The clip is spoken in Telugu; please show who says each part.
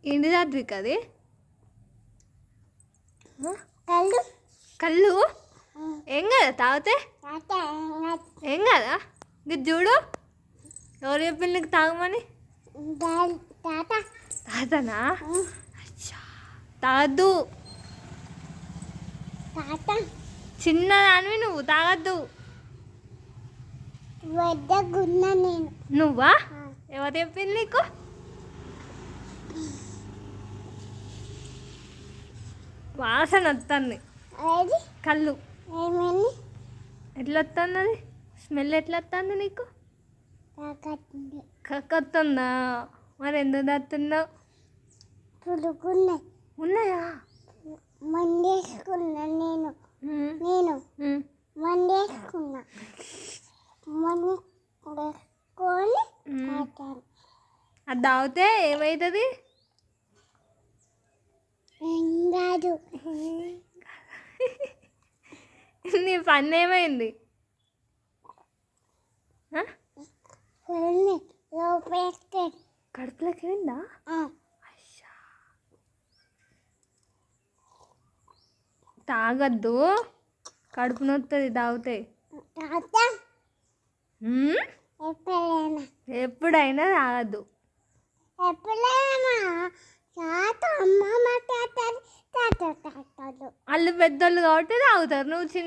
Speaker 1: ఏంటి సాత్విక్ అది?
Speaker 2: కళ్ళు
Speaker 1: కళ్ళు ఏం కదా తాగితే ఏం కదా? ఇది చూడు, ఎవరు చెప్పింది నీకు తాగమని?
Speaker 2: తాత
Speaker 1: తాతనా? అచ్చా, తాగద్దు.
Speaker 2: తాత
Speaker 1: చిన్న దానివి నువ్వు, తాగద్దు.
Speaker 2: వద్దకున్నా నేను.
Speaker 1: నువ్వా? ఎవరు చెప్పింది నీకు? వాసన వస్తుంది.
Speaker 2: అది
Speaker 1: కళ్ళు
Speaker 2: ఏమని
Speaker 1: ఎట్లా వస్తుంది? అది స్మెల్ ఎట్లా వస్తుంది నీకు?
Speaker 2: తాకట్టుంది
Speaker 1: కక్కొస్తుందా? మరి ఎందుకు తాగుతున్నావు?
Speaker 2: పులుకున్నాయి
Speaker 1: ఉన్నాయా?
Speaker 2: మందేసుకున్నా నేను. నేను మందేసుకున్నా. మందేసుకొని తాటాను.
Speaker 1: అది తాగితే ఏమవుతుంది?
Speaker 2: ఏం కాదు.
Speaker 1: నీ పన్ను ఏమైంది?
Speaker 2: లోపలికి
Speaker 1: కడుపులోకి వెళ్ళిందా? తాగద్దు, కడుపు నొస్తుంది తాగితే.
Speaker 2: తాత
Speaker 1: ఉమ్?
Speaker 2: ఎప్పుడైనా
Speaker 1: ఎప్పుడైనా తాగద్దు.
Speaker 2: ఎప్పుడైనా తాత అమ్మమ్మ తాత తాత తాతలు
Speaker 1: వాళ్ళు పెద్దోళ్ళు కాబట్టి తాగుతారు, నువ్వు చిన్న